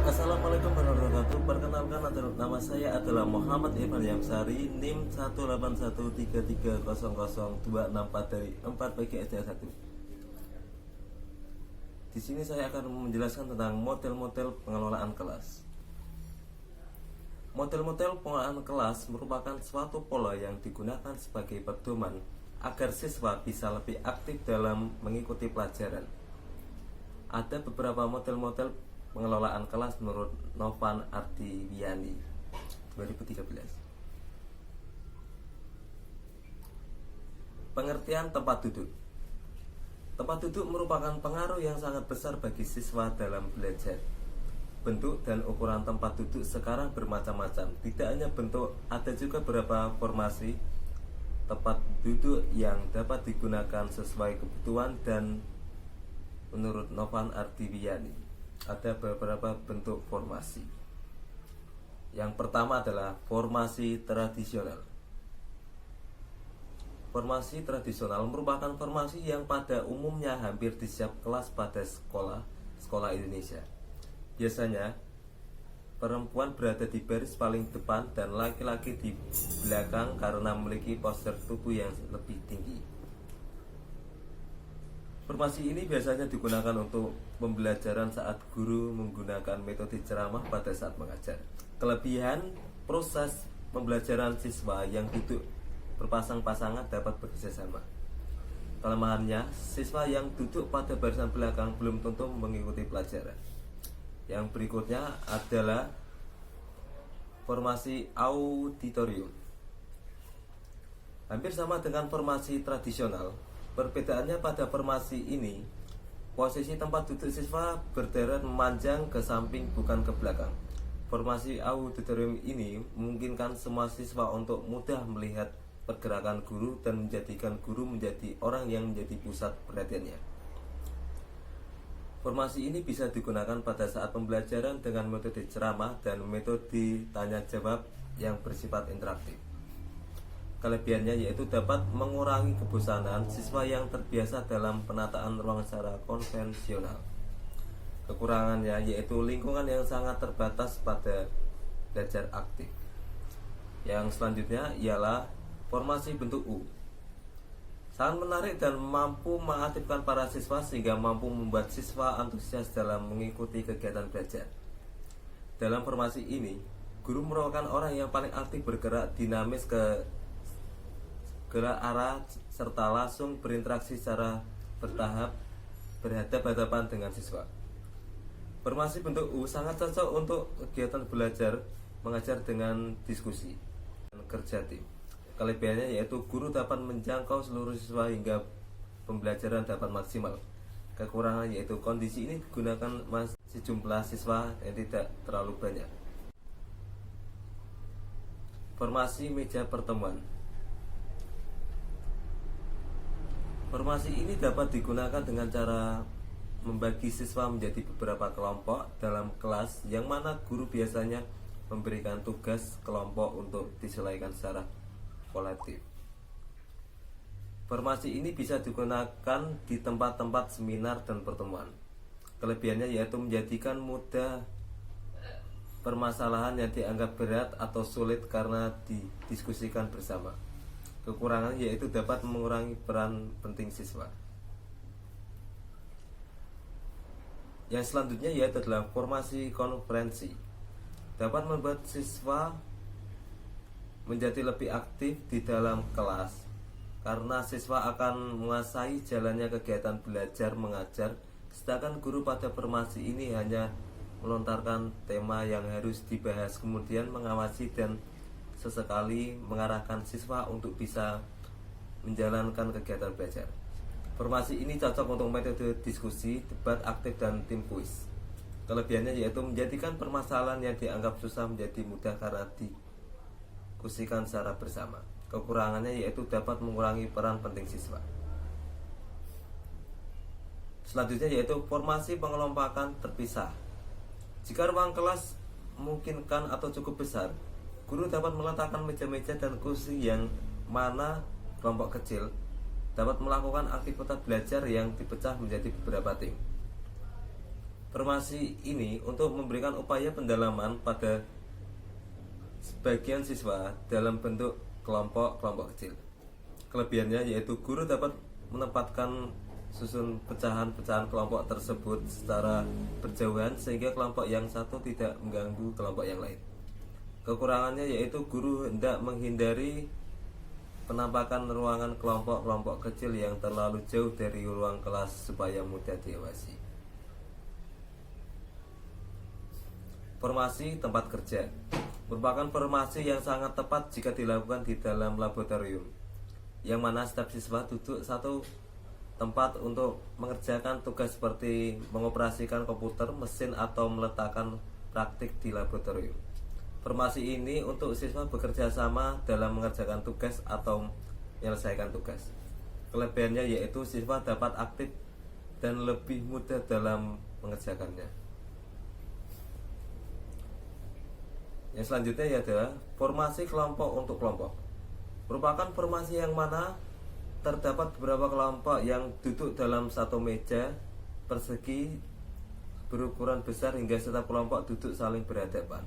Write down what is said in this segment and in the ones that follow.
Assalamualaikum warahmatullahi wabarakatuh. Perkenalkan, nama saya adalah Muhammad Irfan Yamsari, NIM 18133000264 dari 4 PGSD 1. Di sini saya akan menjelaskan tentang model-model pengelolaan kelas. Model-model pengelolaan kelas merupakan suatu pola yang digunakan sebagai pedoman agar siswa bisa lebih aktif dalam mengikuti pelajaran. Ada beberapa model-model pengelolaan kelas menurut Novan Ardiwiani 2013. Pengertian tempat duduk. Tempat duduk merupakan pengaruh yang sangat besar bagi siswa dalam belajar. Bentuk dan ukuran tempat duduk sekarang bermacam-macam. Tidak hanya bentuk, ada juga beberapa formasi tempat duduk yang dapat digunakan sesuai kebutuhan. Dan menurut Novan Ardiwiani, ada beberapa bentuk formasi. Yang pertama adalah formasi tradisional. Formasi tradisional merupakan formasi yang pada umumnya hampir di setiap kelas pada sekolah Indonesia. Biasanya perempuan berada di baris paling depan dan laki-laki di belakang karena memiliki postur tubuh yang lebih tinggi. Formasi ini biasanya digunakan untuk pembelajaran saat guru menggunakan metode ceramah pada saat mengajar. Kelebihan proses pembelajaran siswa yang duduk berpasang-pasangan dapat bekerja sama. Kelemahannya, siswa yang duduk pada barisan belakang belum tentu mengikuti pelajaran. Yang berikutnya adalah formasi auditorium. Hampir sama dengan formasi tradisional. Perbedaannya pada formasi ini, posisi tempat duduk siswa berderet memanjang ke samping bukan ke belakang. Formasi auditorium ini memungkinkan semua siswa untuk mudah melihat pergerakan guru dan menjadikan guru menjadi orang yang menjadi pusat perhatiannya. Formasi ini bisa digunakan pada saat pembelajaran dengan metode ceramah dan metode tanya jawab yang bersifat interaktif. Kelebihannya yaitu dapat mengurangi kebosanan siswa yang terbiasa dalam penataan ruang secara konvensional. Kekurangannya yaitu lingkungan yang sangat terbatas pada belajar aktif. Yang selanjutnya ialah formasi bentuk U. Sangat menarik dan mampu mengaktifkan para siswa sehingga mampu membuat siswa antusias dalam mengikuti kegiatan belajar. Dalam formasi ini, guru merupakan orang yang paling aktif, bergerak dinamis ke gerak arah serta langsung berinteraksi secara bertahap berhadapan-hadapan dengan siswa. Formasi bentuk U sangat cocok untuk kegiatan belajar mengajar dengan diskusi dan kerja tim. Kelebihannya yaitu guru dapat menjangkau seluruh siswa hingga pembelajaran dapat maksimal. Kekurangannya yaitu kondisi ini digunakan masih jumlah siswa yang tidak terlalu banyak. Formasi meja pertemuan. Formasi ini dapat digunakan dengan cara membagi siswa menjadi beberapa kelompok dalam kelas, yang mana guru biasanya memberikan tugas kelompok untuk diselesaikan secara kolektif. Formasi ini bisa digunakan di tempat-tempat seminar dan pertemuan. Kelebihannya yaitu menjadikan mudah permasalahan yang dianggap berat atau sulit karena didiskusikan bersama. Kekurangannya yaitu dapat mengurangi peran penting siswa. Yang selanjutnya yaitu adalah formasi konferensi. Dapat membuat siswa menjadi lebih aktif di dalam kelas karena siswa akan menguasai jalannya kegiatan belajar mengajar, sedangkan guru pada formasi ini hanya melontarkan tema yang harus dibahas, kemudian mengawasi dan sesekali mengarahkan siswa untuk bisa menjalankan kegiatan belajar. Formasi ini cocok untuk metode diskusi, debat aktif, dan tim kuis. Kelebihannya yaitu menjadikan permasalahan yang dianggap susah menjadi mudah karena diskusikan secara bersama. Kekurangannya yaitu dapat mengurangi peran penting siswa. Selanjutnya yaitu formasi pengelompokan terpisah. Jika ruang kelas memungkinkan atau cukup besar, guru dapat meletakkan meja-meja dan kursi yang mana kelompok kecil dapat melakukan aktivitas belajar yang dipecah menjadi beberapa tim. Formasi ini untuk memberikan upaya pendalaman pada sebagian siswa dalam bentuk kelompok-kelompok kecil. Kelebihannya yaitu guru dapat menempatkan susun pecahan-pecahan kelompok tersebut secara berjauhan sehingga kelompok yang satu tidak mengganggu kelompok yang lain. Kekurangannya yaitu guru hendak menghindari penampakan ruangan kelompok-kelompok kecil yang terlalu jauh dari ruang kelas supaya mudah diawasi. Formasi tempat kerja merupakan formasi yang sangat tepat jika dilakukan di dalam laboratorium, yang mana setiap siswa duduk satu tempat untuk mengerjakan tugas seperti mengoperasikan komputer, mesin, atau meletakkan praktik di laboratorium. Formasi ini untuk siswa bekerja sama dalam mengerjakan tugas atau menyelesaikan tugas. Kelebihannya yaitu siswa dapat aktif dan lebih mudah dalam mengerjakannya. Yang selanjutnya adalah formasi kelompok untuk kelompok. Merupakan formasi yang mana terdapat beberapa kelompok yang duduk dalam satu meja persegi berukuran besar hingga setiap kelompok duduk saling berhadapan.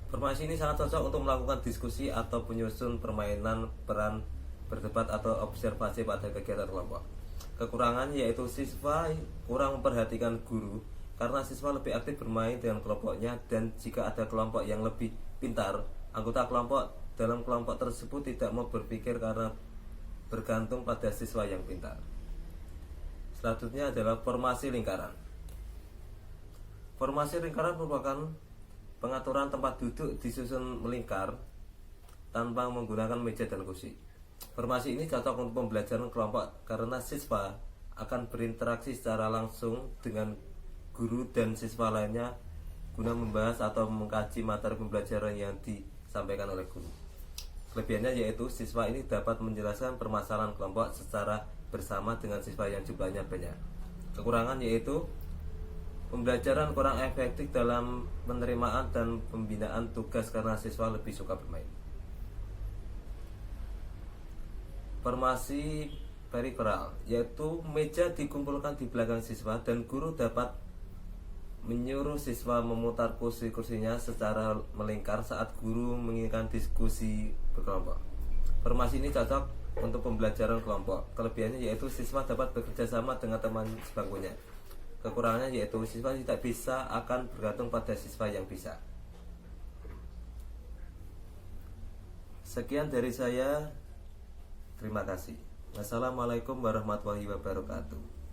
Formasi ini sangat cocok untuk melakukan diskusi atau penyusun permainan peran berdebat atau observasi pada kegiatan kelompok. Kekurangannya yaitu siswa kurang memperhatikan guru karena siswa lebih aktif bermain dengan kelompoknya, dan jika ada kelompok yang lebih pintar, anggota kelompok dalam kelompok tersebut tidak mau berpikir karena bergantung pada siswa yang pintar. Selanjutnya adalah formasi lingkaran. Formasi lingkaran merupakan pengaturan tempat duduk disusun melingkar tanpa menggunakan meja dan kursi. Formasi ini cocok untuk pembelajaran kelompok karena siswa akan berinteraksi secara langsung dengan guru dan siswa lainnya guna membahas atau mengkaji materi pembelajaran yang disampaikan oleh guru. Kelebihannya yaitu siswa ini dapat menjelaskan permasalahan kelompok secara bersama dengan siswa yang jumlahnya banyak. Kekurangan yaitu pembelajaran kurang efektif dalam penerimaan dan pembinaan tugas karena siswa lebih suka bermain. Formasi peripheral yaitu meja dikumpulkan di belakang siswa dan guru dapat menyuruh siswa memutar kursi-kursinya secara melingkar saat guru menginginkan diskusi berkelompok. Formasi ini cocok untuk pembelajaran kelompok. Kelebihannya yaitu siswa dapat bekerja sama dengan teman sebangkunya. Kekurangannya yaitu siswa tidak bisa akan bergantung pada siswa yang bisa. Sekian dari saya. Terima kasih. Wassalamualaikum warahmatullahi wabarakatuh.